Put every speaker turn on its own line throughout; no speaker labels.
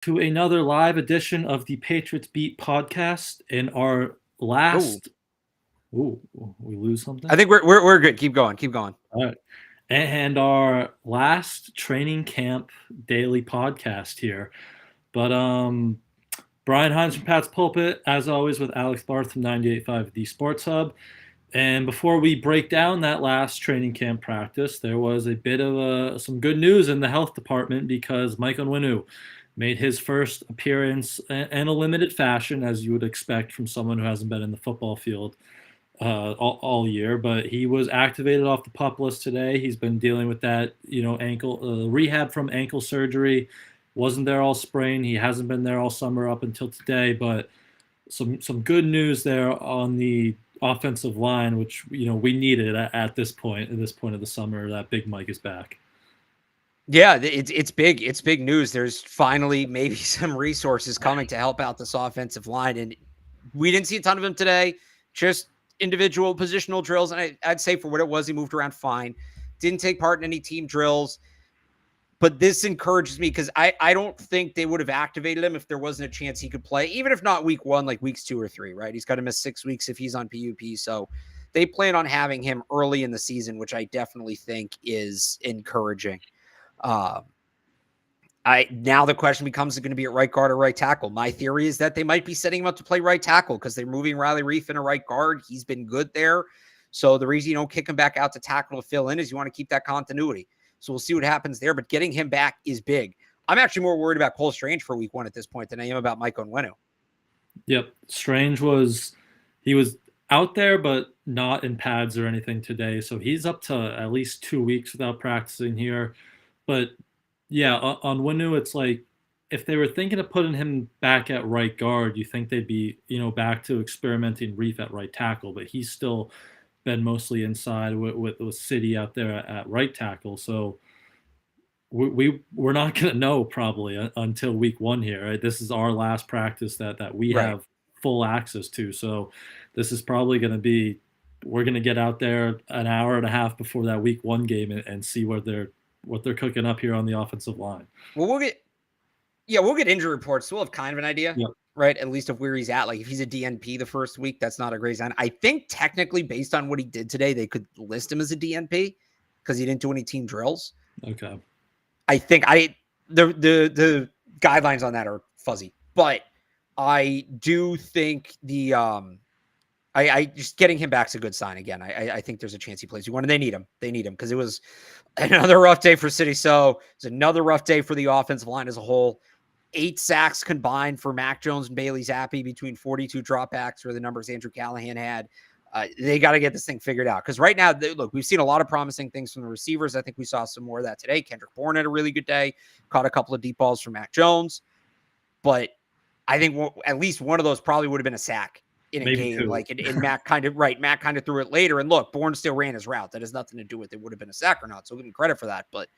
to another live edition of the Patriots Beat Podcast. In our
Oh,
last, ooh, we lose
I
something.
think we're good. Keep going. Keep going.
All right, and our last training camp daily podcast here. But Brian Hines from Pat's Pulpit, as always, with Alex Barth from 98.5 The Sports Hub. And before we break down that last training camp practice, there was a bit of some good news in the health department because Mike Onwenu made his first appearance in a limited fashion, as you would expect from someone who hasn't been in the football field all year. But he was activated off the PUP list today. He's been dealing with that, ankle rehab from ankle surgery. Wasn't there all spring. He hasn't been there all summer up until today. But some good news there on the offensive line, which we needed at this point of the summer. That Big Mike is back.
Yeah, it's big. It's big news. There's finally maybe some resources coming to help out this offensive line, and we didn't see a ton of them today. Just individual positional drills, and I'd say for what it was, he moved around fine. Didn't take part in any team drills. But this encourages me because I don't think they would have activated him if there wasn't a chance he could play, even if not week 1, like weeks 2 or 3, right? He's got to miss 6 weeks if he's on PUP. So they plan on having him early in the season, which I definitely think is encouraging. Now the question becomes, going to be at right guard or right tackle? My theory is that they might be setting him up to play right tackle because they're moving Riley Reif in a right guard. He's been good there. So the reason you don't kick him back out to tackle to fill in is you want to keep that continuity. So we'll see what happens there, but getting him back is big. I'm actually more worried about Cole Strange for week 1 at this point than I am about Mike Onwenu.
Yep. Strange was out there, but not in pads or anything today. So he's up to at least 2 weeks without practicing here. But yeah, on Onwenu, it's like if they were thinking of putting him back at right guard, you think they'd be, back to experimenting Reef at right tackle, but he's still been mostly inside with City out there at right tackle. So we're not going to know probably until week 1 here. Right? This is our last practice that we have full access to. So this is probably going to be, we're going to get out there an hour and a half before that week 1 game and see what they're cooking up here on the offensive line.
Well, we'll get injury reports. So we'll have kind of an idea.
Yep.
Right, at least of where he's at. Like if he's a DNP the first week, that's not a great sign. I think technically, based on what he did today, they could list him as a DNP because he didn't do any team drills.
Okay.
I think the guidelines on that are fuzzy, but I do think the I just getting him back's a good sign. Again, I think there's a chance he plays you one, and they need him. They need him because it was another rough day for City. So it's another rough day for the offensive line as a whole. 8 sacks combined for Mac Jones and Bailey Zappi between 42 dropbacks for the numbers Andrew Callahan had. They got to get this thing figured out because right now, look, we've seen a lot of promising things from the receivers. I think we saw some more of that today. Kendrick Bourne had a really good day, caught a couple of deep balls from Mac Jones, but I think at least one of those probably would have been a sack in a
Maybe
game.
2.
Like in Mac kind of threw it later. And look, Bourne still ran his route. That has nothing to do with it would have been a sack or not. So give him credit for that, but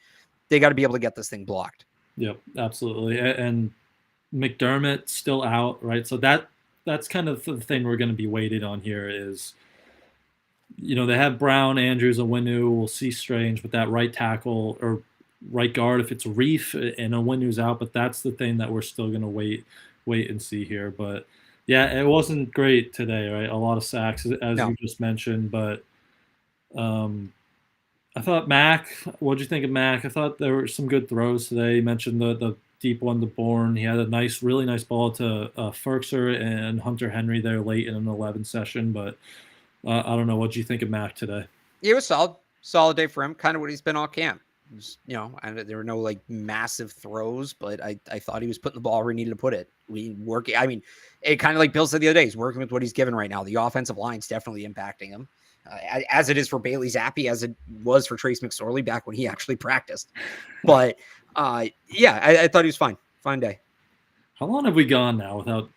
they got to be able to get this thing blocked.
Yep, absolutely. And McDermott still out, right? So that's kind of the thing we're going to be waiting on here is, they have Brown, Andrews, Onwenu. We'll see Strange with that right tackle or right guard if it's Reef and Onwenu's out, but that's the thing that we're still going to wait and see here. But yeah, it wasn't great today, right? A lot of sacks, as you just mentioned, but I thought what'd you think of Mac? I thought there were some good throws today. You mentioned the deep one to Bourne. He had a really nice ball to Ferkser and Hunter Henry there late in an 11 session. But I don't know. What'd you think of Mac today?
It was solid day for him. Kind of what he's been all camp. Was, and there were no like massive throws, but I thought he was putting the ball where he needed to put it. It kind of like Bill said the other day, he's working with what he's given right now. The offensive line's definitely impacting him. As it is for Bailey Zappi, as it was for Trace McSorley back when he actually practiced. But I thought he was fine. Fine day.
How long have we gone now without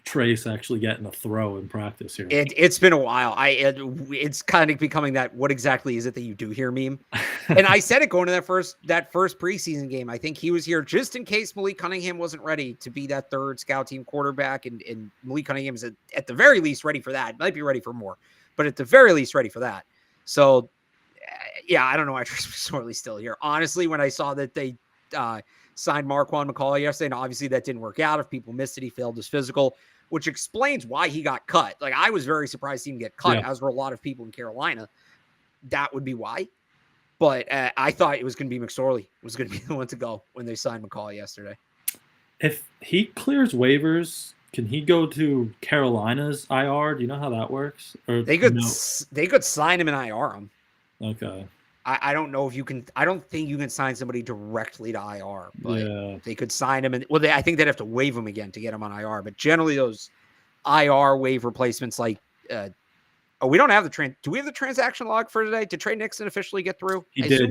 Trace actually getting a throw in practice here?
It's been a while. It's kind of becoming that what exactly is it that you do here meme. And I said it going to that first preseason game. I think he was here just in case Malik Cunningham wasn't ready to be that third scout team quarterback. And Malik Cunningham is at the very least ready for that. Might be ready for more, but at the very least ready for that. So, yeah, I don't know why Trace McSorley's still here. Honestly, when I saw that they signed Marquand McCall yesterday, and obviously that didn't work out. If people missed it, he failed his physical, which explains why he got cut. Like, I was very surprised to see him get cut, as were a lot of people in Carolina. That would be why. But I thought it was going to be McSorley was going to be the one to go when they signed McCall yesterday.
If he clears waivers, can he go to Carolina's IR? Do you know how that works? Or
they could sign him and IR him.
Okay.
I don't know if you can. I don't think you can sign somebody directly to IR, but they could sign him. And I think they'd have to waive him again to get him on IR. But generally, those IR waive replacements, like, we don't have do we have the transaction log for today? Did Trey Nixon officially get through?
He did.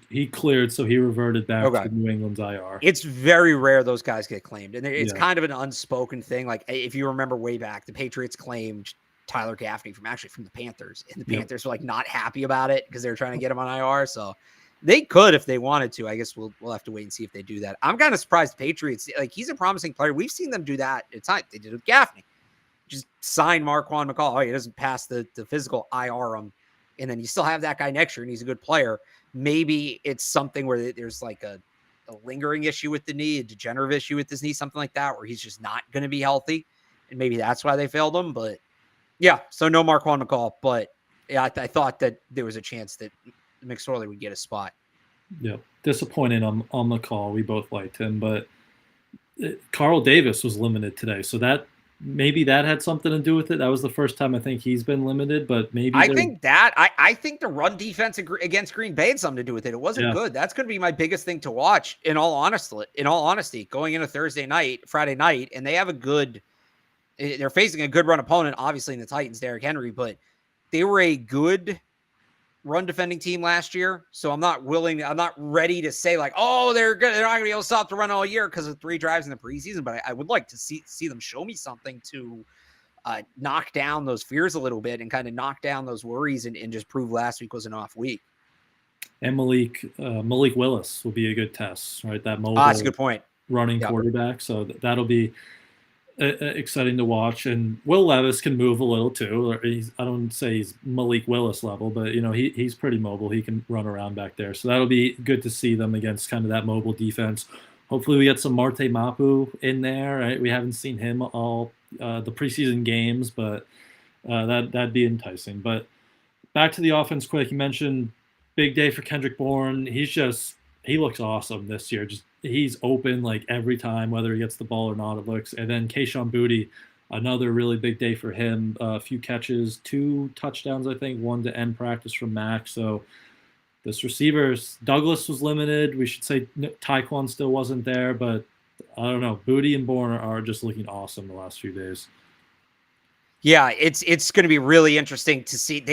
He cleared, so he reverted back to New England's IR.
It's very rare those guys get claimed, and it's kind of an unspoken thing. Like, if you remember way back, the Patriots claimed Tyler Gaffney from the Panthers, and the Panthers were like not happy about it because they were trying to get him on IR. So they could if they wanted to. I guess we'll have to wait and see if they do that. I'm kind of surprised the Patriots, like, he's a promising player. We've seen them do that at times. They did it with Gaffney. Just sign Marquand McCall. Oh, he doesn't pass the physical, IR him, and then you still have that guy next year, and he's a good player. Maybe it's something where there's like a lingering issue with the knee, a degenerative issue with his knee, something like that, where he's just not going to be healthy, and maybe that's why they failed him. But yeah, so no Marquand McCall, but yeah, I thought that there was a chance that McSorley would get a spot.
Yeah, disappointed on McCall. We both liked him, but Carl Davis was limited today, so that maybe that had something to do with it. That was the first time I think he's been limited, but maybe
I think the run defense against Green Bay had something to do with it. It wasn't good. That's going to be my biggest thing to watch. In all honesty, going into Friday night, and they have they're facing a good run opponent, obviously in the Titans, Derrick Henry, but they were a good run defending team last year. So I'm not ready to say like, oh, they're good. They're not going to be able to stop the run all year because of 3 drives in the preseason. But I would like to see them show me something to knock down those fears a little bit and kind of knock down those worries and just prove last week was an off week.
And Malik Willis will be a good test, right? That mobile
that's a good point.
Running quarterback. So that'll be exciting to watch. And Will Levis can move a little too. I don't say he's Malik Willis level, but he's pretty mobile. He can run around back there. So that'll be good to see them against kind of that mobile defense. Hopefully we get some Marte Mapu in there. Right? We haven't seen him all the preseason games, but that'd be enticing. But back to the offense quick. You mentioned big day for Kendrick Bourne. He looks awesome this year. He's open like every time, whether he gets the ball or not, it looks. And then Kayshon Boutte, another really big day for him. A few catches, 2 touchdowns, I think, 1 to end practice from Max. So this receivers, Douglas was limited. We should say Tyquan still wasn't there, but I don't know. Boutte and Bourne are just looking awesome the last few days.
Yeah, it's going to be really interesting to see.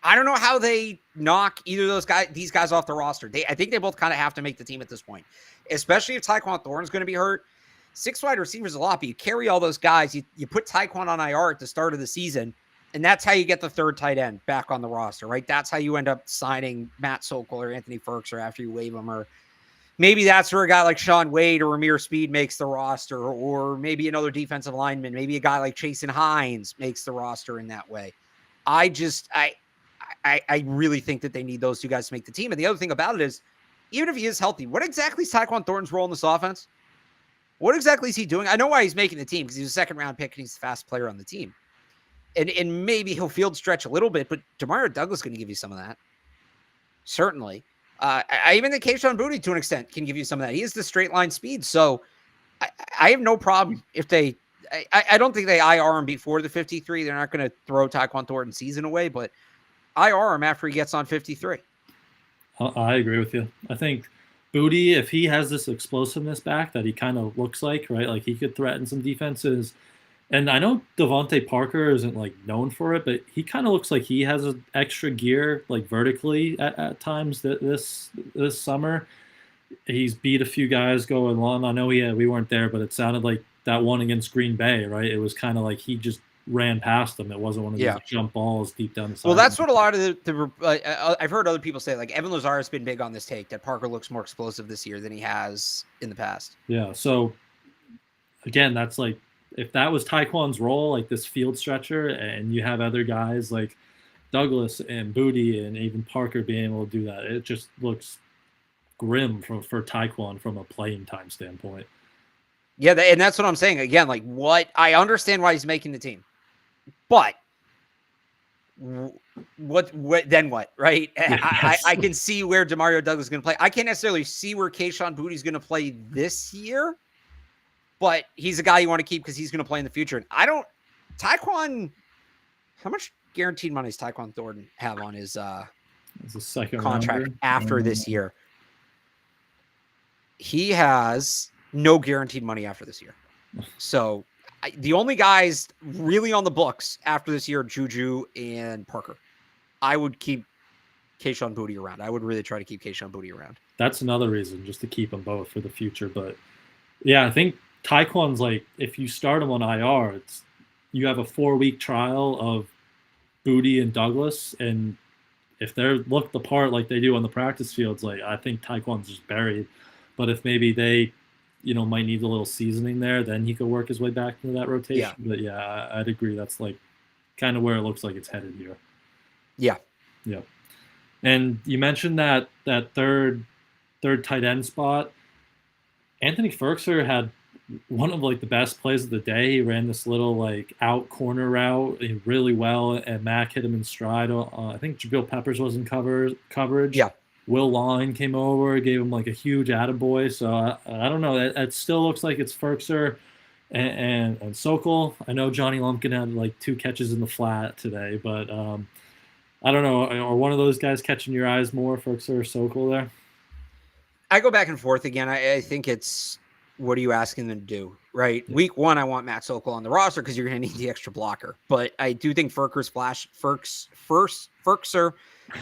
I don't know how they knock either of these guys off the roster. I think they both kind of have to make the team at this point, especially if Tyquan Thorne's going to be hurt. 6 wide receivers a lot, but you carry all those guys. You put Tyquan on IR at the start of the season, and that's how you get the 3rd tight end back on the roster, right? That's how you end up signing Matt Sokol or Anthony Ferkser after you waive them, or maybe that's where a guy like Sean Wade or Ramir Speed makes the roster, or maybe another defensive lineman, maybe a guy like Chasen Hines makes the roster in that way. I really think that they need those 2 guys to make the team. And the other thing about it is, even if he is healthy, what exactly is Tyquan Thornton's role in this offense? What exactly is he doing? I know why he's making the team, because he's a 2nd-round pick and he's the fast player on the team. And maybe he'll field stretch a little bit, but Demario Douglas is going to give you some of that. Certainly. I even think Kayshon Boutte, to an extent, can give you some of that. He has the straight line speed. So I have no problem if they – I don't think they IR him before the 53. They're not going to throw Tyquan Thornton's season away, but – IR him after he gets on 53.
I agree with you. I think Boutte, if he has this explosiveness back that he kind of looks like, right? Like he could threaten some defenses. And I know Devontae Parker isn't like known for it, but he kind of looks like he has an extra gear like vertically at times this summer. He's beat a few guys going long. I know we weren't there, but it sounded like that one against Green Bay, right? It was kind of like he just ran past them. It wasn't one of these jump balls deep down the side.
Well, that's what a lot of I've heard other people say. Like Evan Lazar has been big on this take that Parker looks more explosive this year than he has in the past.
Yeah. So again, that's like if that was Tyquan's role, like this field stretcher, and you have other guys like Douglas and Boutte and even Parker being able to do that, it just looks grim for Taekwon from a playing time standpoint.
Yeah, and that's what I'm saying. Again, like what I understand why he's making the team, but what then what, right?
Yes.
I can see where Demario Douglas is going to play. I can't necessarily see where Kayshon Boutte is going to play this year, but he's a guy you want to keep because he's going to play in the future. And Taekwon, how much guaranteed money does Taekwon Thornton have on his
second
contract
rounder
after this year? He has no guaranteed money after this year. So the only guys really on the books after this year are Juju and Parker. I would keep Kayshon Boutte around. I would really try to keep Kayshon Boutte around.
That's another reason, just to keep them both for the future. But yeah, I think Taekwon's like, if you start him on IR, you have a 4-week trial of Boutte and Douglas, and if they're look the part like they do on the practice fields, like I think Taekwon's just buried. But if maybe they, might need a little seasoning there, then he could work his way back into that rotation.
Yeah.
But yeah, I'd agree. That's like kind of where it looks like it's headed here.
Yeah.
Yeah. And you mentioned that third tight end spot. Anthony Ferkser had one of like the best plays of the day. He ran this little like out corner route really well, and Mac hit him in stride. I think Jabril Peppers was in coverage.
Yeah.
Will Line came over, gave him like a huge attaboy. So I don't know. It still looks like it's Ferkser and Sokol. I know Johnny Lumpkin had like 2 catches in the flat today, but I don't know. Are one of those guys catching your eyes more, Ferkser or Sokol there?
I go back and forth again. I think it's, what are you asking them to do, right? Yeah. Week 1, I want Matt Sokol on the roster because you're going to need the extra blocker. But I do think Ferkser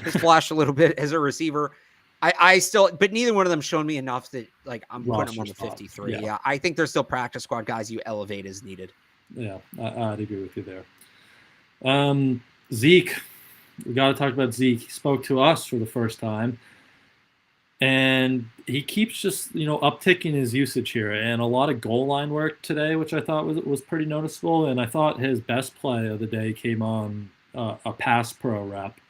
has flashed a little bit as a receiver. I still, but neither one of them shown me enough that like I'm putting them on the 53. Yeah. I think they're still practice squad guys you elevate as needed.
Yeah, I'd agree with you there. Zeke, we got to talk about Zeke. He spoke to us for the first time. And he keeps just, upticking his usage here, and a lot of goal line work today, which I thought was pretty noticeable. And I thought his best play of the day came on a pass pro rep.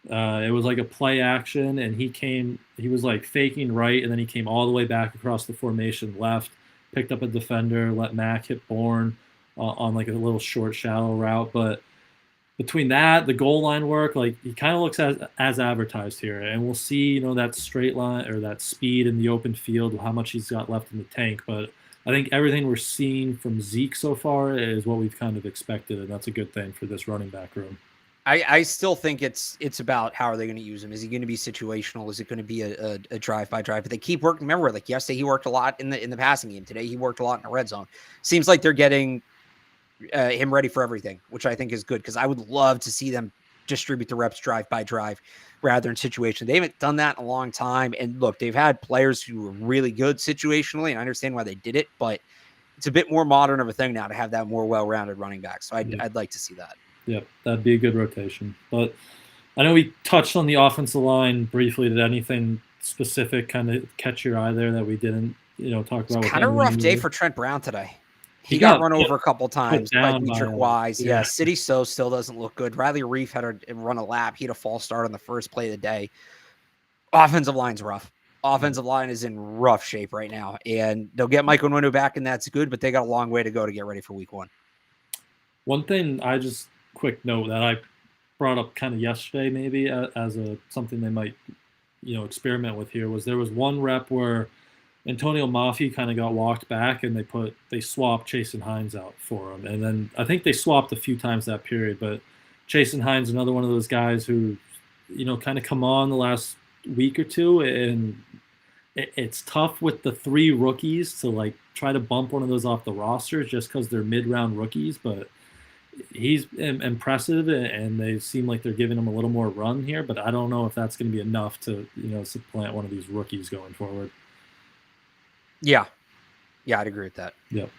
It was like a play action, and he was like faking right, and then he came all the way back across the formation left, picked up a defender, let Mac hit Bourne on like a little short, shallow route. But between that, the goal line work, like he kind of looks as advertised here, and we'll see, that straight line or that speed in the open field, how much he's got left in the tank. But I think everything we're seeing from Zeke so far is what we've kind of expected, and that's a good thing for this running back room.
I still think it's about how are they going to use him? Is he going to be situational? Is it going to be a drive by drive? But they keep working. Remember, like yesterday he worked a lot in the passing game. Today he worked a lot in the red zone. Seems like they're getting him ready for everything, which I think is good because I would love to see them distribute the reps drive by drive rather than situation. They haven't done that in a long time. And look, they've had players who were really good situationally, and I understand why they did it, but it's a bit more modern of a thing now to have that more well-rounded running back. So I'd like to see that.
Yep, that'd be a good rotation. But I know we touched on the offensive line briefly. Did anything specific kind of catch your eye there that we didn't, talk about?
It's kind of a rough day for Trent Brown today. He got run over a couple times by Dietrich Wise. Yeah, City So still doesn't look good. Riley Reef had to run a lap. He had a false start on the first play of the day. Offensive line's rough. Offensive line is in rough shape right now. And they'll get Mike Onwenu back, and that's good, but they got a long way to go to get ready for week 1.
One thing quick note that I brought up kind of yesterday, maybe as something they might, experiment with here, was there was one rep where Antonio Mafi kind of got walked back, and they swapped Chasen Hines out for him, and then I think they swapped a few times that period. But Chasen Hines, another one of those guys who, kind of come on the last week or two, and it's tough with the 3 rookies to like try to bump one of those off the roster just because they're mid-round rookies, but he's impressive, and they seem like they're giving him a little more run here, but I don't know if that's going to be enough to, supplant one of these rookies going forward.
Yeah, I'd agree with that.
Yep.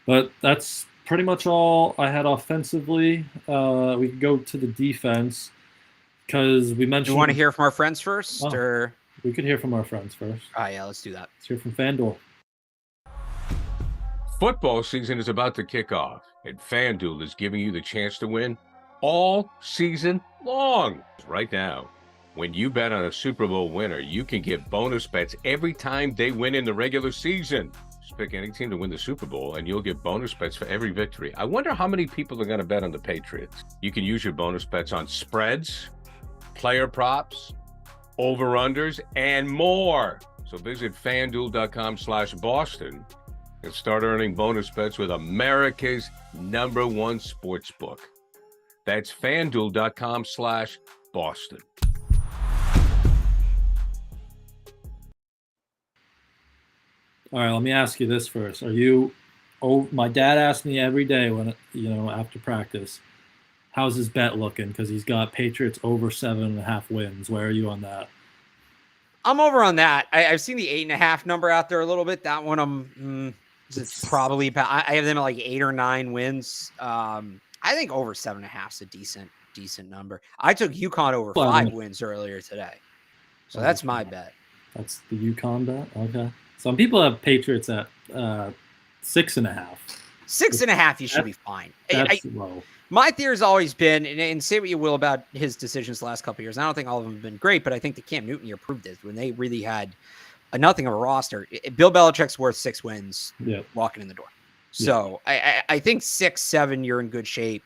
But that's pretty much all I had offensively. We can go to the defense because we mentioned.
You want to hear from our friends first, or
we could hear from our friends first?
Yeah, let's do that.
Let's hear from FanDuel.
Football season is about to kick off, and FanDuel is giving you the chance to win all season long. Right now, When you bet on a Super Bowl winner, you can get bonus bets every time they win in the regular season. Just pick any team to win the Super Bowl, and you'll get bonus bets for every victory. I wonder how many people are going to bet on the Patriots. You can use your bonus bets on spreads, player props, over-unders, and more. So visit FanDuel.com/Boston and start earning bonus bets with America's #1 sportsbook. That's FanDuel.com/Boston.
All right, let me ask you this first. Are you? Oh, my dad asks me every day when after practice, how's his bet looking? Because he's got Patriots over 7.5 wins. Where are you on that?
I'm over on that. I've seen the 8.5 number out there a little bit. That one, it's probably about. I have them at like 8 or 9 wins. I think over 7.5 is a decent number. I took UConn over 5 wins earlier today, so that's my bet.
That's the UConn bet. Okay. Some people have Patriots at 6.5.
6.5, you should be fine.
That's low.
My theory has always been, and say what you will about his decisions the last couple of years, I don't think all of them have been great, but I think the Cam Newton year proved this when they really had nothing of a roster. Bill Belichick's worth 6 wins walking in the door. So I think 6, 7, you're in good shape.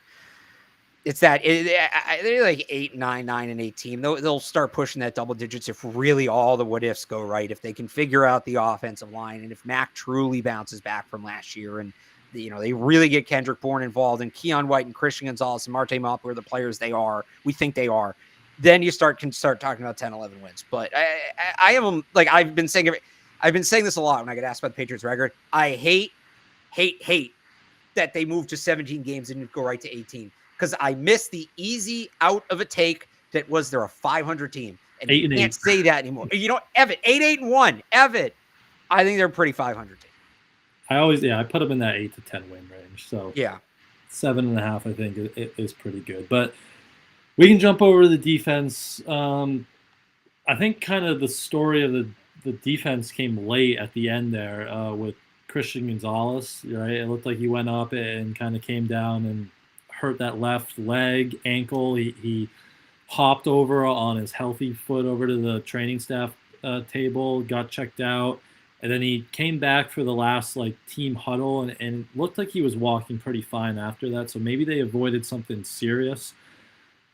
It's that they're like 8, 9, 9, and 8 team. They'll start pushing that double digits if really all the what ifs go right. If they can figure out the offensive line, and if Mac truly bounces back from last year, and they really get Kendrick Bourne involved, and Keon White and Christian Gonzalez and Marte Mapu are the players we think they are. Then you can start talking about 10, 11 wins. But I am like I've been saying this a lot when I get asked about the Patriots record. I hate that they moved to 17 games and go right to 18. Because I missed the easy out of a take that was they're a 500 team. And you can't say that anymore. Evan, 8-8-1. Evan, I think they're a pretty 500 team.
I put them in that 8 to 10 win range. So 7.5, I think, is pretty good. But we can jump over to the defense. I think kind of the story of the defense came late at the end there with Christian Gonzalez. Right, it looked like he went up and kind of came down and hurt that left leg, ankle. He hopped over on his healthy foot over to the training staff table, got checked out, and then he came back for the last team huddle and it looked like he was walking pretty fine after that. So maybe they avoided something serious.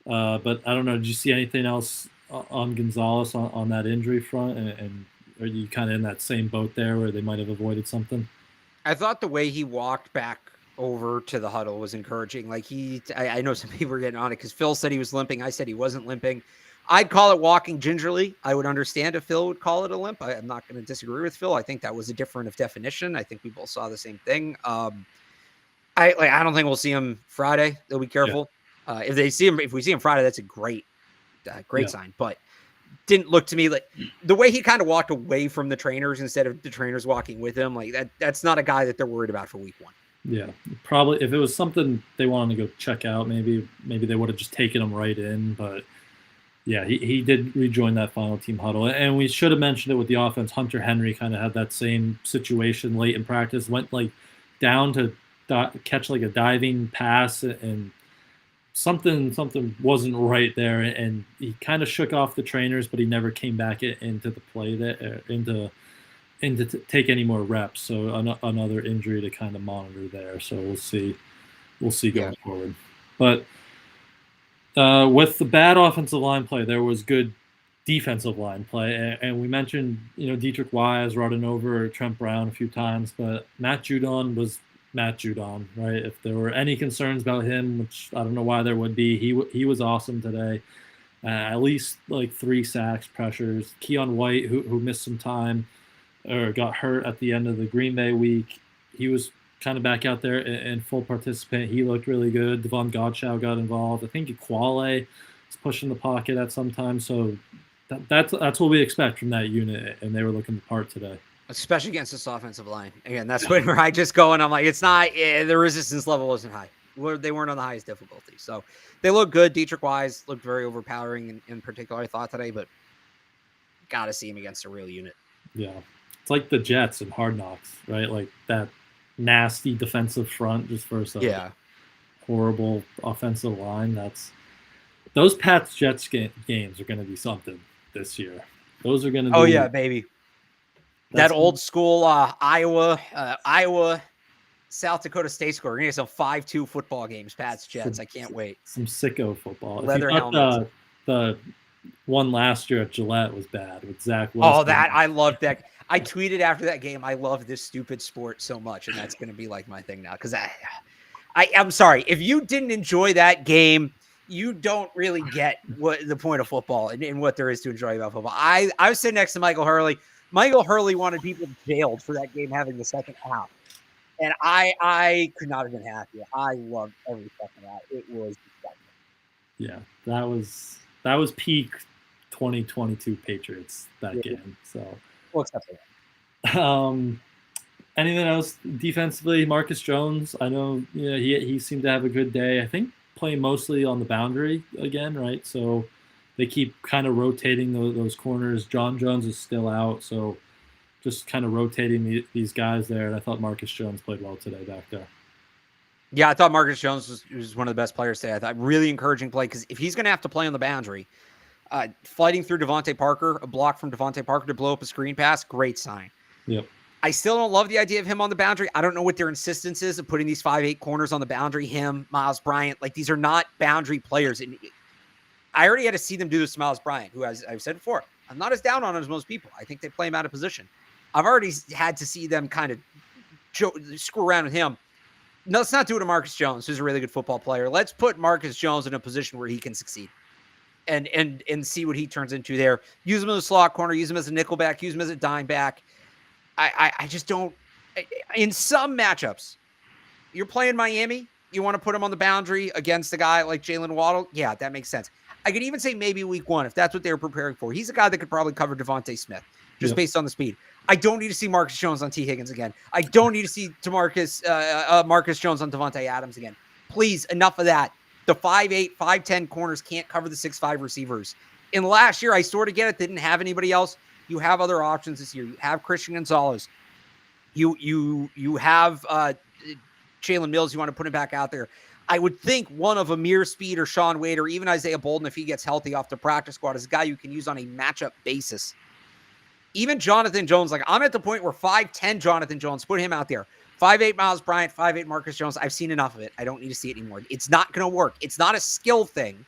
But I don't know. Did you see anything else on Gonzalez on that injury front? And are you kind of in that same boat there where they might have avoided something?
I thought the way he walked back over to the huddle was encouraging. I know some people were getting on it because Phil said he was limping. I said he wasn't limping. I'd call it walking gingerly. I would understand if Phil would call it a limp. I'm not going to disagree with Phil. I think that was a different of definition. I think we both saw the same thing. I don't think we'll see him Friday. They'll be careful. Yeah. If we see him Friday, that's a great sign. But didn't look to me like the way he kind of walked away from the trainers instead of the trainers walking with him. That's not a guy that they're worried about for week 1.
Yeah, probably if it was something they wanted to go check out, maybe they would have just taken him right in. But yeah, he did rejoin that final team huddle. And we should have mentioned it with the offense. Hunter Henry kind of had that same situation late in practice, went down to catch a diving pass, and something wasn't right there. And he kind of shook off the trainers, but he never came back into the play there, into take any more reps. So another injury to kind of monitor there. So we'll see going forward. But with the bad offensive line play, there was good defensive line play. And we mentioned, Dietrich Wise running over Trent Brown a few times, but Matt Judon was Matt Judon, right? If there were any concerns about him, which I don't know why there would be, he was awesome today. At least 3 sacks, pressures. Keon White, who missed some time, or got hurt at the end of the Green Bay week. He was kind of back out there and full participant. He looked really good. Devon Godchow got involved. I think Equale is pushing the pocket at some time. So that's what we expect from that unit, and they were looking the part today.
Especially against this offensive line. Again, that's where I just go and I'm like, it's not, the resistance level wasn't high. They weren't on the highest difficulty. So they look good. Dietrich Wise looked very overpowering in particular, I thought today, but got to see him against a real unit.
Yeah. It's like the Jets and Hard Knocks, right? That nasty defensive front just versus a horrible offensive line. those Pats Jets games are going to be something this year. Those are going to.
Oh yeah, baby. That old school Iowa, South Dakota State score. We're gonna get some 5-2 football games. Pats Jets. I can't wait.
Some sicko football.
Leather helmets.
The one last year at Gillette was bad with Zach Wilson.
Oh, I loved that. I tweeted after that game, I love this stupid sport so much, and that's going to be like my thing now. Because I'm sorry, if you didn't enjoy that game, you don't really get what the point of football and what there is to enjoy about football. I was sitting next to Michael Hurley. Michael Hurley wanted people jailed for that game having the second half, and I could not have been happier. I loved every second of that. It was disgusting.
Yeah, that was peak 2022 Patriots game. So.
Well, except for that.
Anything else defensively? Marcus Jones, I know he seemed to have a good day. I think playing mostly on the boundary again, right? So they keep kind of rotating those corners. John Jones is still out, so just kind of rotating these guys there. And I thought Marcus Jones played well today back there.
Yeah, I thought Marcus Jones was one of the best players today. I thought really encouraging play because if he's going to have to play on the boundary, fighting through Devontae Parker, a block from Devontae Parker to blow up a screen pass, great sign.
Yep.
I still don't love the idea of him on the boundary. I don't know what their insistence is of putting these 5'8" corners on the boundary. Him, Miles Bryant, like these are not boundary players. And I already had to see them do this to Miles Bryant, who, as I've said before, I'm not as down on as most people. I think they play him out of position. I've already had to see them kind of screw around with him. No, let's not do it to Marcus Jones, who's a really good football player. Let's put Marcus Jones in a position where he can succeed. And see what he turns into there. Use him as a slot corner, use him as a nickel back, use him as a dime back. I just don't. In some matchups, you're playing Miami, you want to put him on the boundary against a guy like Jalen Waddle. Yeah, that makes sense. I could even say maybe week 1 if that's what they were preparing for. He's a guy that could probably cover Devontae Smith just based on the speed. I don't need to see Marcus Jones on T. Higgins again. I don't need to see Marcus Jones on Devontae Adams again. Please, enough of that. The 5'8", 5'10" corners can't cover the 6'5" receivers. In last year, I sort of get it. They didn't have anybody else. You have other options this year. You have Christian Gonzalez. You have Jalen Mills. You want to put him back out there. I would think one of Amir Speed or Sean Wade or even Isaiah Bolden, if he gets healthy off the practice squad, is a guy you can use on a matchup basis. Even Jonathan Jones, like I'm at the point where 5'10" Jonathan Jones, put him out there. 5'8" Miles Bryant, 5'8" Marcus Jones. I've seen enough of it. I don't need to see it anymore. It's not going to work. It's not a skill thing.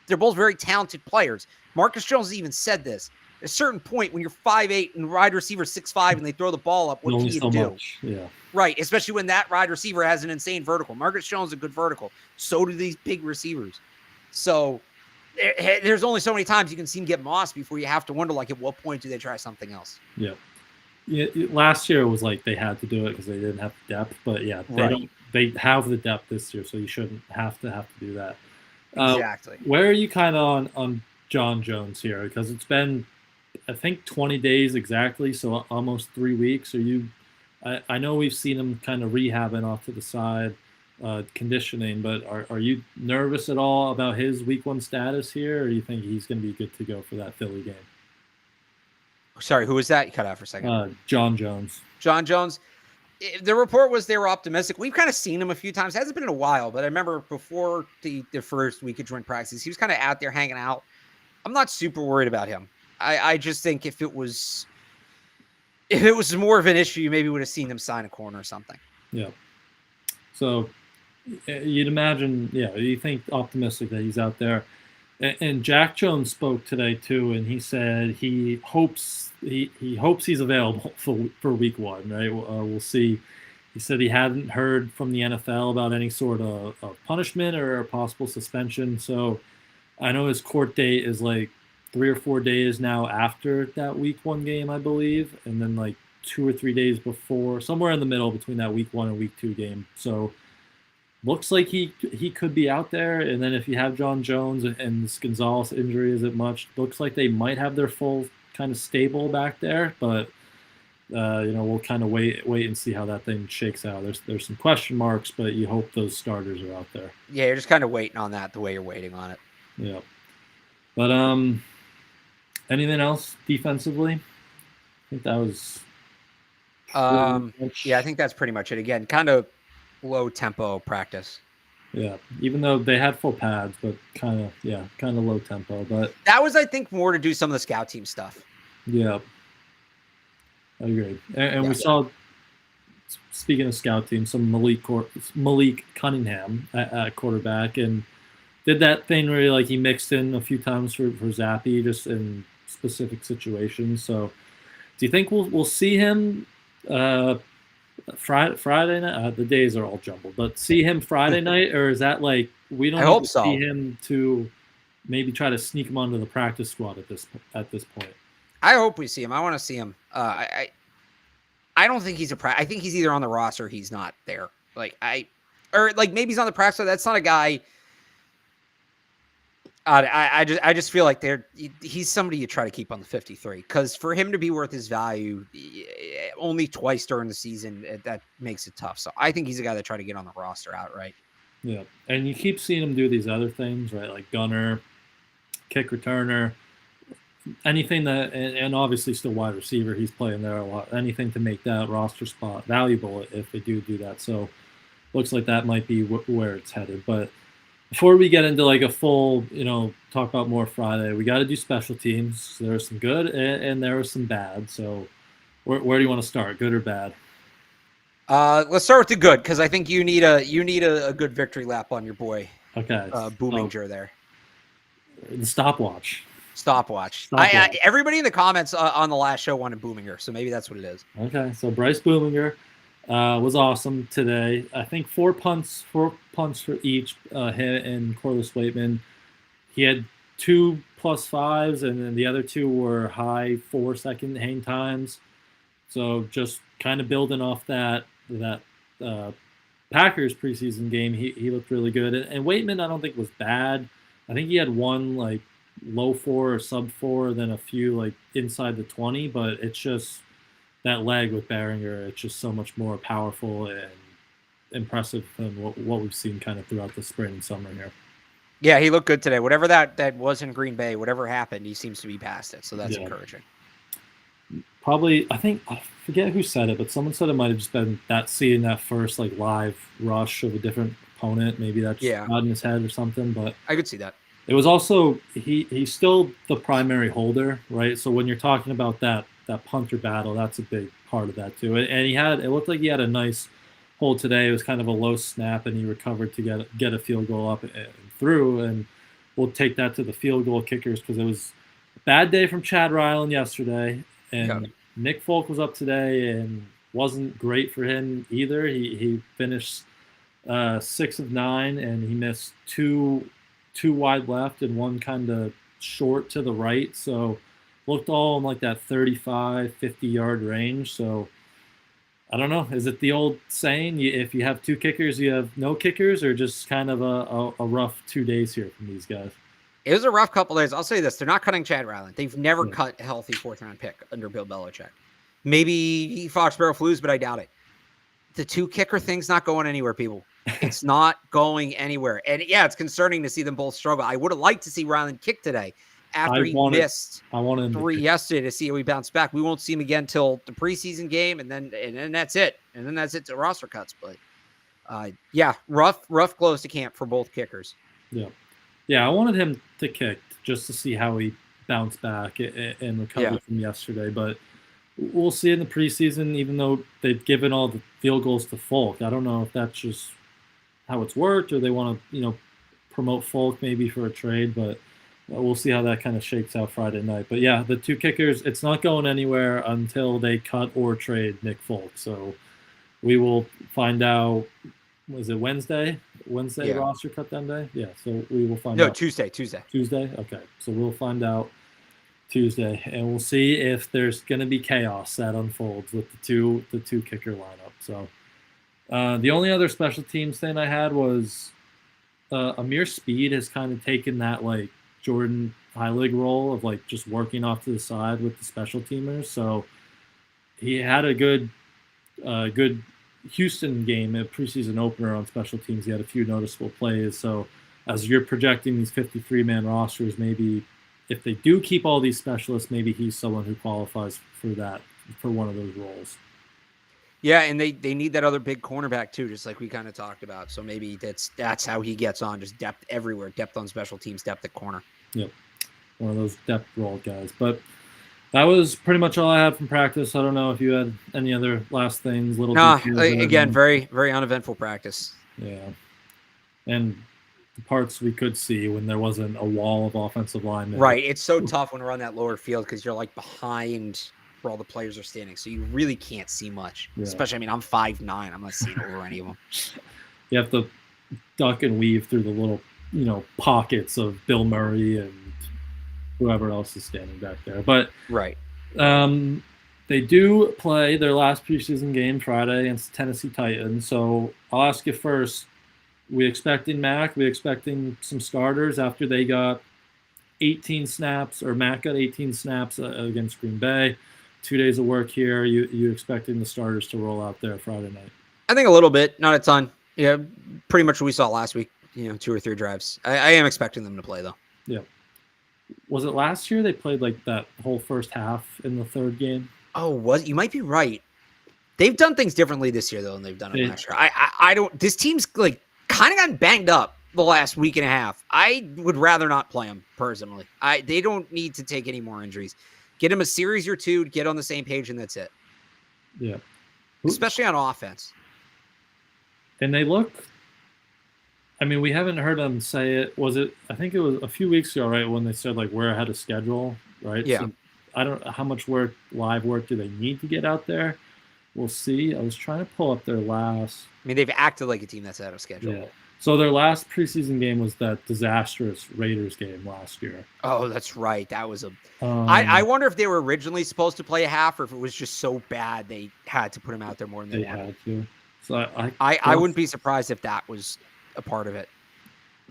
They're both very talented players. Marcus Jones even said this. At a certain point, when you're 5'8" and wide receiver 6'5" and they throw the ball up, what can you do?
Yeah.
Right, especially when that wide receiver has an insane vertical. Marcus Jones is a good vertical. So do these big receivers. So there's only so many times you can see him get mossed before you have to wonder, like, at what point do they try something else?
Yeah. Last year it was like they had to do it because they didn't have the depth, but yeah, they have the depth this year, so you shouldn't have to do that.
Exactly.
Where are you kind of on John Jones here? Because it's been, I think, 20 days exactly, so almost 3 weeks. I know we've seen him kind of rehabbing off to the side, conditioning, but are you nervous at all about his week 1 status here, or do you think he's going to be good to go for that Philly game?
Sorry, who was that? You cut out for a second.
John Jones.
John Jones. The report was they were optimistic. We've kind of seen him a few times. It hasn't been in a while, but I remember before the first week of joint practice, he was kind of out there hanging out. I'm not super worried about him. I just think if it was more of an issue, you maybe would have seen them sign a corner or something.
Yeah. So you'd imagine, you think optimistic that he's out there. And Jack Jones spoke today too, and he said he hopes he's available for week 1. Right, we'll see. He said he hadn't heard from the NFL about any sort of punishment or a possible suspension. So I know his court date is like 3 or 4 days now after that week 1 game, I believe, and then like 2 or 3 days before, somewhere in the middle between that week 1 and week 2 game. So looks like he could be out there. And then if you have John Jones and this Gonzalez injury isn't much, looks like they might have their full kind of stable back there. But we'll kind of wait and see how that thing shakes out. There's some question marks, but you hope those starters are out there.
Yeah, you're just kind of waiting on that the way you're waiting on it.
Yeah. But anything else defensively? I think that was.
Yeah, I think that's pretty much it. Again, kind of low tempo practice.
Yeah, even though they had full pads, but kind of low tempo. But
that was, I think, more to do some of the scout team stuff.
Yeah, I agree. And we saw, speaking of scout team, some Malik Cunningham at quarterback, and did that thing where he mixed in a few times for Zappy just in specific situations. So, do you think we'll see him Friday night? The days are all jumbled, but see him Friday night, or is that we don't
hope so.
see him to maybe try to sneak him onto the practice squad at this point?
I hope we see him. I want to see him. I don't think he's I think he's either on the roster or he's not there. Maybe he's on the practice. That's not a guy. I just feel like he's somebody you try to keep on the 53, because for him to be worth his value only twice during the season, that makes it tough. So I think he's a guy that try to get on the roster outright.
Yeah, and you keep seeing him do these other things, right? Like gunner, kick returner, anything that, and obviously still wide receiver. He's playing there a lot. Anything to make that roster spot valuable if they do that. So looks like that might be where it's headed. But before we get into a full, talk about more Friday, we got to do special teams. There are some good and there are some bad. So where do you want to start, good or bad?
Let's start with the good, because I think you need a good victory lap on your boy.
Okay.
Boominger there.
The stopwatch.
Everybody in the comments on the last show wanted Boominger, so maybe that's what it is.
Okay, so Bryce Boominger was awesome today. I think 4 punts for each, him and Corliss Waitman. He had 2 +5s, and then the other 2 were high 4-second hang times. So just kind of building off that Packers preseason game, he looked really good. And Waitman, I don't think was bad. I think he had one low 4 or sub 4, then a few inside the 20, but it's just that leg with Behringer, it's just so much more powerful and impressive than what we've seen kind of throughout the spring and summer here.
Yeah, he looked good today. Whatever that was in Green Bay, whatever happened, he seems to be past it, so that's encouraging.
Probably, I forget who said it, but someone said it might have just been seeing that first live rush of a different opponent. Maybe that's not in his head or something, but
I could see that.
It was also he's still the primary holder, right? So when you're talking about that punter battle, that's a big part of that too. And it looked like he had a nice hold today. It was kind of a low snap, and he recovered to get a field goal up and through. And we'll take that to the field goal kickers, because it was a bad day from Chad Ryland yesterday, and Nick Folk was up today and wasn't great for him either. He finished 6 of 9, and he missed two wide left and one kind of short to the right. So looked all in that 35, 50-yard range. So I don't know. Is it the old saying, if you have 2 kickers, you have no kickers, or just kind of a rough 2 days here from these guys?
It was a rough couple days. I'll say this. They're not cutting Chad Ryland. They've never cut a healthy 4th-round pick under Bill Belichick. Maybe Foxborough Flues, but I doubt it. The 2 kicker thing's not going anywhere, people. It's not going anywhere. And it's concerning to see them both struggle. I would have liked to see Ryland kick today after he missed 3 yesterday to see how he bounced back. We won't see him again till the preseason game, and then that's it. And then that's it to roster cuts. But rough close to camp for both kickers.
Yeah, I wanted him to kick just to see how he bounced back and recovered from yesterday. But we'll see in the preseason, even though they've given all the field goals to Folk. I don't know if that's just how it's worked, or they want to, promote Folk maybe for a trade, but we'll see how that kind of shakes out Friday night. But yeah, the 2 kickers, it's not going anywhere until they cut or trade Nick Folk. So we will find out. Was it Wednesday? Roster cut that day? Yeah, so we will find out.
No, Tuesday.
Tuesday? Okay, so we'll find out Tuesday, and we'll see if there's going to be chaos that unfolds with the two kicker lineup. So the only other special teams thing I had was Amir Speed has kind of taken that Jordan Heilig role of just working off to the side with the special teamers. So he had a good Houston game, a preseason opener on special teams. He had a few noticeable plays. So as you're projecting these 53-man rosters, maybe if they do keep all these specialists, maybe he's someone who qualifies for one of those roles.
Yeah, and they need that other big cornerback too, just like we kind of talked about. So maybe that's how he gets on, just depth everywhere, depth on special teams, depth at corner.
Yep, one of those depth role guys. But that was pretty much all I had from practice. I don't know if you had any other last things, little details.
Again, very, very uneventful practice.
Yeah, and the parts we could see when there wasn't a wall of offensive linemen.
Right, it's so tough when we're on that lower field because you're like behind where all the players are standing, so you really can't see much.
Yeah.
Especially, I mean, I'm 5'9", I'm not seeing over any of them.
You have to duck and weave through the little, pockets of Bill Murray and whoever else is standing back there. But
right,
they do play their last preseason game Friday against the Tennessee Titans. So I'll ask you first: we expecting Mac? We expecting some starters after they got 18 snaps, or Mac got 18 snaps against Green Bay? 2 days of work here. You expecting the starters to roll out there Friday night?
I think a little bit, not a ton. Yeah, pretty much what we saw last week. 2 or 3 drives. I am expecting them to play though.
Yeah. Was it last year they played like that whole first half in the third game?
Oh, you might be right. They've done things differently this year though than they've done it last year. I don't. This team's like kind of gotten banged up the last week and a half. I would rather not play them personally. They don't need to take any more injuries. Get them a series or two, get on the same page, and that's it.
Yeah.
Especially on offense.
And they look, I mean, we haven't heard them say it. I think it was a few weeks ago, right, when they said, like, we're ahead of schedule, right?
Yeah.
So I don't know how much live work do they need to get out there. We'll see. I was trying to pull up their last.
I mean, they've acted like a team that's out of schedule.
Yeah. So their last preseason game was that disastrous Raiders game last year.
Oh, that's right. That was I wonder if they were originally supposed to play a half, or if it was just so bad they had to put him out there more than they wanted.
Had to. So
I wouldn't be surprised if that was a part of it.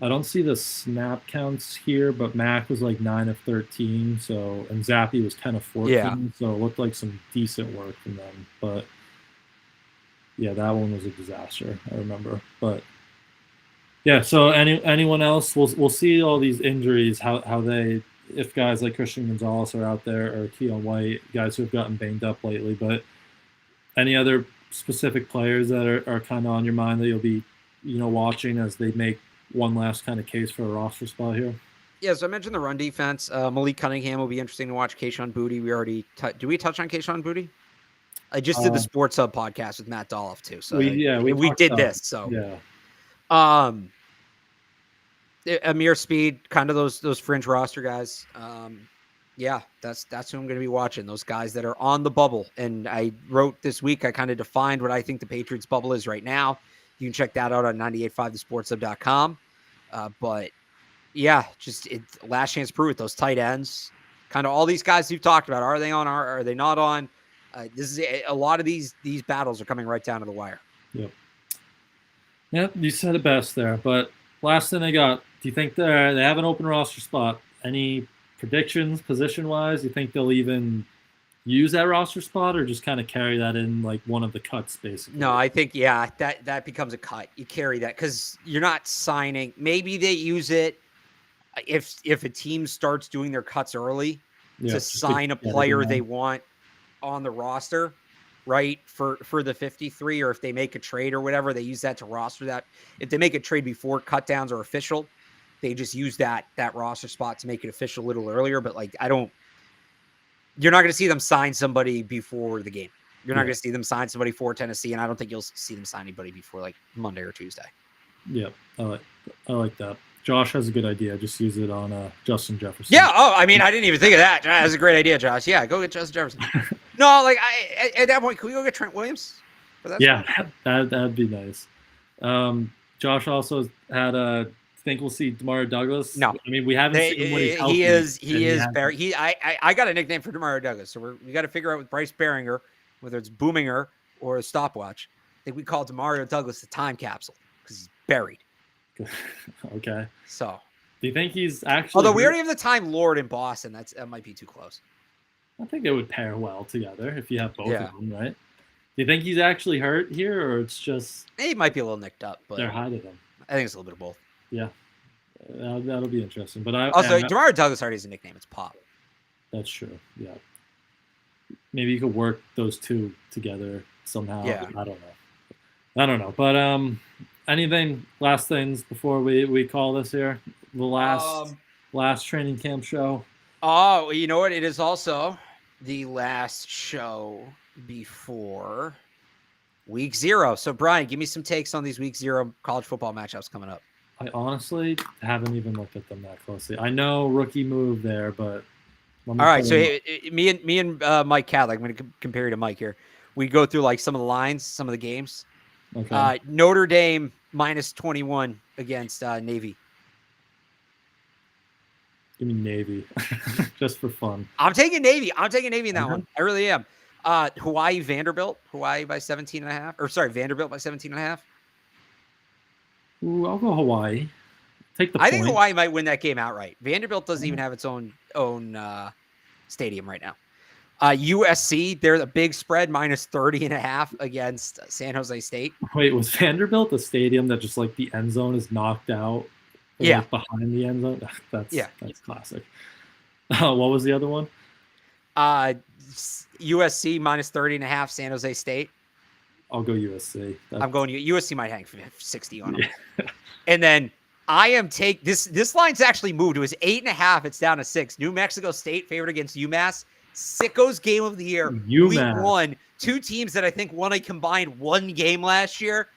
I don't see the snap counts here, but Mac was like 9 of 13, and Zappy was 10 of 14, so it looked like some decent work from them. But yeah, that one was a disaster, I remember. But yeah, so anyone else? We'll see all these injuries, how they, if guys like Christian Gonzalez are out there, or Keon White, guys who have gotten banged up lately. But any other specific players that are kind of on your mind that you'll be, watching as they make one last kind of case for a roster spot here?
Yeah, so I mentioned the run defense. Malik Cunningham will be interesting to watch. Kayshon Boutte, we already do we touch on Kayshon Boutte? I just did the Sports Hub podcast with Matt Dolph too. So we did this. So
yeah.
Amir Speed, kind of those fringe roster guys. Yeah, that's who I'm going to be watching. Those guys that are on the bubble. And I wrote this week, I kind of defined what I think the Patriots bubble is right now. You can check that out on 98.5thesportshub.com. But yeah, just last chance to prove it. Those tight ends, kind of all these guys you've talked about. Are they on? Are they not on? This is a lot of these battles are coming right down to the wire.
Yep, you said it best there. But last thing I got, do you think they have an open roster spot? Any predictions position-wise? Do you think they'll even use that roster spot, or just kind of carry that in like one of the cuts, basically?
No, I think, that becomes a cut. You carry that because you're not signing. Maybe they use it if a team starts doing their cuts early to sign a player they want on the roster, right, for the 53, or if they make a trade or whatever, they use that to roster that. If they make a trade before cut downs are official, they just use that roster spot to make it official a little earlier. But like, you're not going to see them sign somebody before the game. You're not going to see them sign somebody for Tennessee, and I don't think you'll see them sign anybody before like Monday or Tuesday.
Yeah, I like that. Josh has a good idea. Just use it on Justin Jefferson.
Yeah. Oh, I mean, I didn't even think of that. That's a great idea, Josh. Yeah, go get Justin Jefferson. No, like at that point, can we go get Trent Williams for that?
Yeah, that'd be nice. Josh also had think we'll see Demario Douglas?
No,
I mean we haven't seen him when he's healthy.
He is Barry. I got a nickname for Demario Douglas, so we got to figure out with Bryce Beringer, whether it's Boominger or a stopwatch. I think we call Demario Douglas the time capsule because he's buried.
Okay.
So,
do you think he's actually?
Although we already have the Time Lord in Boston, that might be too close.
I think it would pair well together if you have both of them, right? Do you think he's actually hurt here, or it's just
he might be a little nicked up, but
they're hiding him?
I think it's a little bit of both.
Yeah, that'll be interesting. But
Demario Douglas already has a nickname. It's Pop.
That's true. Yeah, maybe you could work those two together somehow.
Yeah.
I don't know. But anything last things before we call this here? The last training camp show.
Oh, you know what? It is also the last show before week 0. So Brian, give me some takes on these week 0 college football matchups coming up.
I honestly haven't even looked at them that closely. I know rookie move there, but
all right. So me and Mike Cadlick, I'm going to compare you to Mike here. We go through like some of the lines, some of the games.
Okay.
Notre Dame -21 against Navy.
Give me Navy, just for fun.
I'm taking Navy. In that one. I really am. Hawaii Vanderbilt. Hawaii by 17.5. Or sorry, Vanderbilt by 17.5.
Ooh, I'll go Hawaii. Take the
I
point.
think Hawaii might win that game outright. Vanderbilt doesn't even have its own stadium right now. USC, they're the big spread -30.5 against San Jose State.
Wait, was Vanderbilt a stadium that just like the end zone is knocked out?
Yeah.
Like behind the end zone? That's classic. What was the other one?
USC -30.5 San Jose State.
I'll go USC.
I'm going USC might hang for 60 on them. Yeah. And then I am this line's actually moved. It was 8.5. It's down to 6. New Mexico State favored against UMass. Sickos game of the year.
UMass.
Week 1. 2 teams that I think won a combined 1 game last year.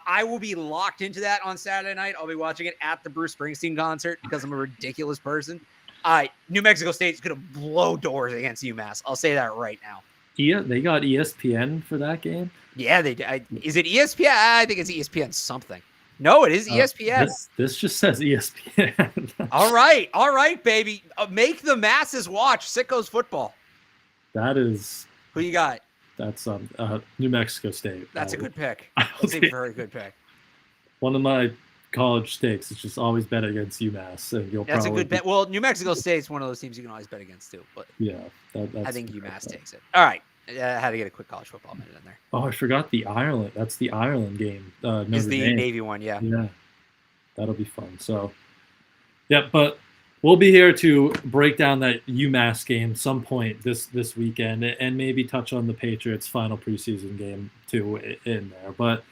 I will be locked into that on Saturday night. I'll be watching it at the Bruce Springsteen concert because I'm a ridiculous person. New Mexico State's going to blow doors against UMass. I'll say that right now.
Yeah, they got ESPN for that game.
Yeah, they is it ESPN? I think it's ESPN something. No, it is ESPN.
This just says ESPN.
All right, baby. Make the masses watch Sickos football.
That is.
Who you got?
That's New Mexico State.
That's a good pick. That's a very good pick.
One of my college stakes is just always bet against UMass, and
That's a good bet. Well, New Mexico State's one of those teams you can always bet against too. But
yeah,
I think UMass takes it. All right. I had to get a quick college football minute in there.
Oh, I forgot the Ireland. That's the Ireland game.
Is the
Dame.
Navy one, yeah.
Yeah, that'll be fun. So, yeah, but we'll be here to break down that UMass game some point this weekend, and maybe touch on the Patriots' final preseason game too in there. But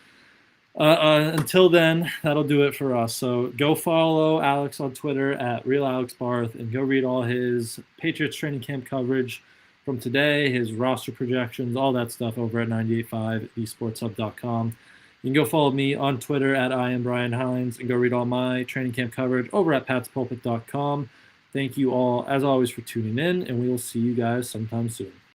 until then, that'll do it for us. So go follow Alex on Twitter at RealAlexBarth, and go read all his Patriots training camp coverage from today, his roster projections, all that stuff over at 98.5thesportshub.com. You can go follow me on Twitter at I am Brian Hines, and go read all my training camp coverage over at patspulpit.com. Thank you all, as always, for tuning in, and we will see you guys sometime soon.